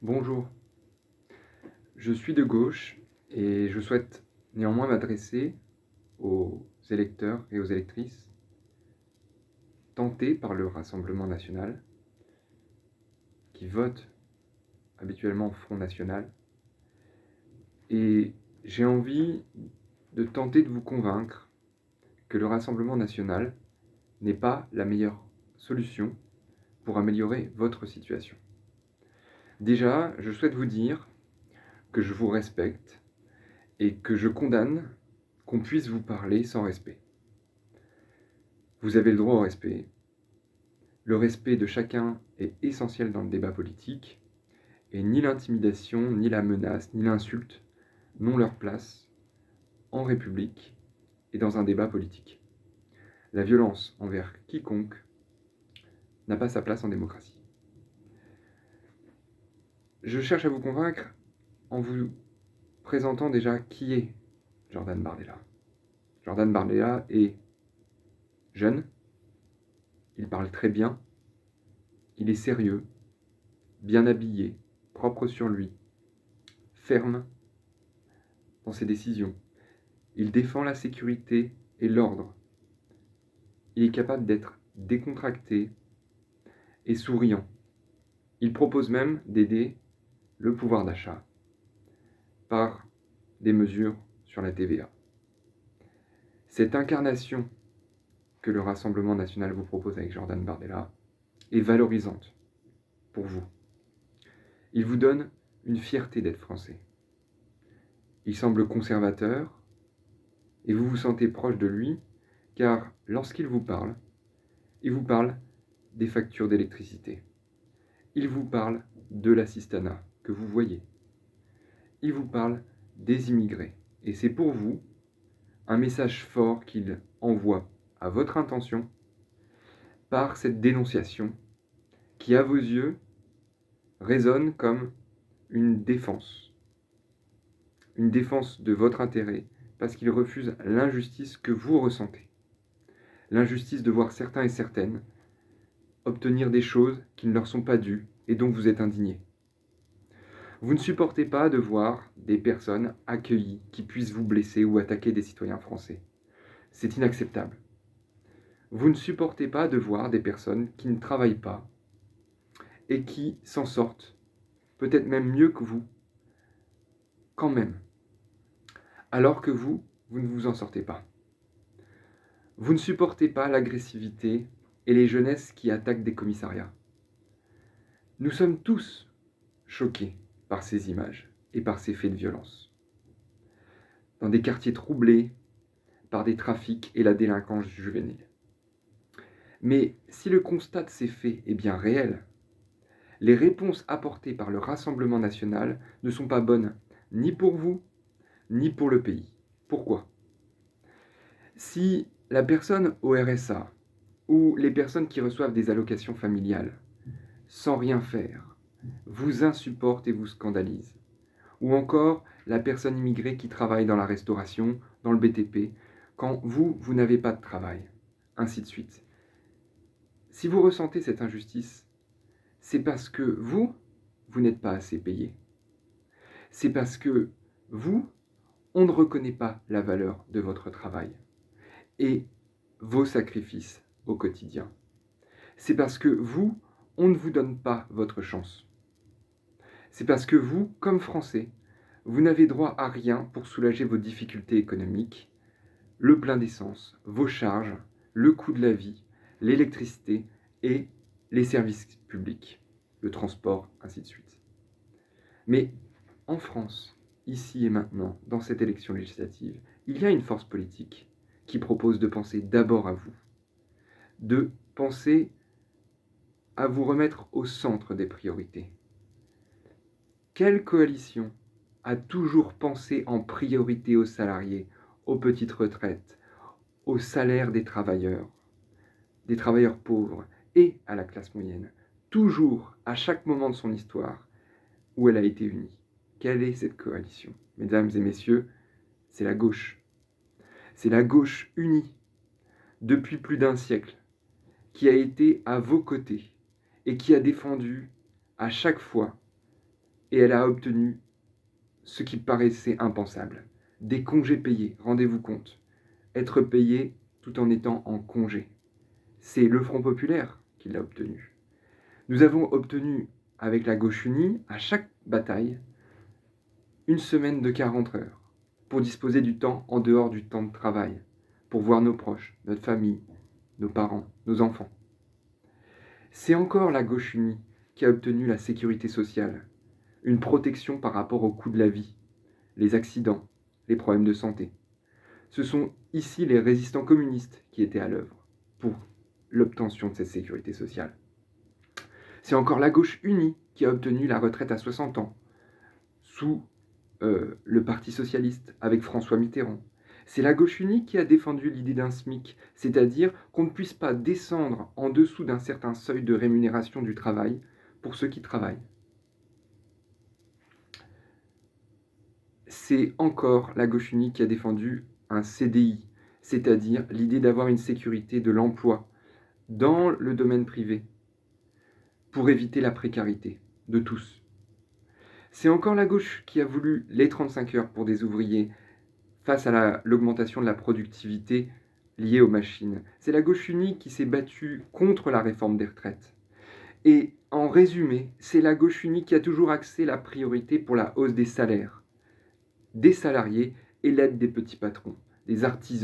Bonjour, je suis de gauche et je souhaite néanmoins m'adresser aux électeurs et aux électrices tentés par le Rassemblement national, qui votent habituellement au Front national. Et j'ai envie de tenter de vous convaincre que le Rassemblement national n'est pas la meilleure solution pour améliorer votre situation. Déjà, je souhaite vous dire que je vous respecte et que je condamne qu'on puisse vous parler sans respect. Vous avez le droit au respect. Le respect de chacun est essentiel dans le débat politique, et ni l'intimidation, ni la menace, ni l'insulte n'ont leur place en République et dans un débat politique. La violence envers quiconque n'a pas sa place en démocratie. Je cherche à vous convaincre en vous présentant déjà qui est Jordan Bardella. Jordan Bardella est jeune, il parle très bien, il est sérieux, bien habillé, propre sur lui, ferme dans ses décisions. Il défend la sécurité et l'ordre. Il est capable d'être décontracté et souriant. Il propose même d'aider le pouvoir d'achat par des mesures sur la TVA. Cette incarnation que le Rassemblement national vous propose avec Jordan Bardella est valorisante pour vous. Il vous donne une fierté d'être français. Il semble conservateur et vous vous sentez proche de lui car lorsqu'il vous parle des factures d'électricité. Il vous parle de l'assistanat que vous voyez. Il vous parle des immigrés. Et c'est pour vous un message fort qu'il envoie à votre intention par cette dénonciation qui, à vos yeux, résonne comme une défense de votre intérêt parce qu'il refuse l'injustice que vous ressentez. L'injustice de voir certains et certaines obtenir des choses qui ne leur sont pas dues et dont vous êtes indigné. Vous ne supportez pas de voir des personnes accueillies qui puissent vous blesser ou attaquer des citoyens français. C'est inacceptable. Vous ne supportez pas de voir des personnes qui ne travaillent pas et qui s'en sortent, peut-être même mieux que vous, quand même, alors que vous ne vous en sortez pas. Vous ne supportez pas l'agressivité et les jeunesses qui attaquent des commissariats. Nous sommes tous choqués par ces images et par ces faits de violence. Dans des quartiers troublés par des trafics et la délinquance juvénile. Mais si le constat de ces faits est bien réel, les réponses apportées par le Rassemblement national ne sont pas bonnes, ni pour vous, ni pour le pays. Pourquoi ? Si la personne au RSA ou les personnes qui reçoivent des allocations familiales, sans rien faire, vous insupportent et vous scandalisent, ou encore la personne immigrée qui travaille dans la restauration, dans le BTP, quand vous n'avez pas de travail, ainsi de suite. Si vous ressentez cette injustice, c'est parce que vous n'êtes pas assez payé. C'est parce que on ne reconnaît pas la valeur de votre travail et vos sacrifices au quotidien. C'est parce que on ne vous donne pas votre chance. C'est parce que comme Français, vous n'avez droit à rien pour soulager vos difficultés économiques, le plein d'essence, vos charges, le coût de la vie, l'électricité et les services publics, le transport, ainsi de suite. Mais en France, ici et maintenant, dans cette élection législative, il y a une force politique qui propose de penser d'abord à vous, de penser à vous remettre au centre des priorités. Quelle coalition a toujours pensé en priorité aux salariés, aux petites retraites, au salaire des travailleurs pauvres et à la classe moyenne, toujours, à chaque moment de son histoire, où elle a été unie. Quelle est cette coalition ? Mesdames et messieurs, c'est la gauche. C'est la gauche unie, depuis plus d'un siècle, qui a été à vos côtés et qui a défendu à chaque fois et elle a obtenu ce qui paraissait impensable. Des congés payés, rendez-vous compte. Être payé tout en étant en congé. C'est le Front populaire qui l'a obtenu. Nous avons obtenu, avec la gauche unie, à chaque bataille, une semaine de 40 heures, pour disposer du temps en dehors du temps de travail, pour voir nos proches, notre famille, nos parents, nos enfants. C'est encore la gauche unie qui a obtenu la sécurité sociale, une protection par rapport au coût de la vie, les accidents, les problèmes de santé. Ce sont ici les résistants communistes qui étaient à l'œuvre pour l'obtention de cette sécurité sociale. C'est encore la gauche unie qui a obtenu la retraite à 60 ans, sous le Parti socialiste, avec François Mitterrand. C'est la gauche unie qui a défendu l'idée d'un SMIC, c'est-à-dire qu'on ne puisse pas descendre en dessous d'un certain seuil de rémunération du travail pour ceux qui travaillent. C'est encore la gauche unie qui a défendu un CDI, c'est-à-dire l'idée d'avoir une sécurité de l'emploi dans le domaine privé pour éviter la précarité de tous. C'est encore la gauche qui a voulu les 35 heures pour des ouvriers face à l'augmentation de la productivité liée aux machines. C'est la gauche unie qui s'est battue contre la réforme des retraites. Et en résumé, c'est la gauche unie qui a toujours axé la priorité pour la hausse des salaires, des salariés et l'aide des petits patrons, des artisans.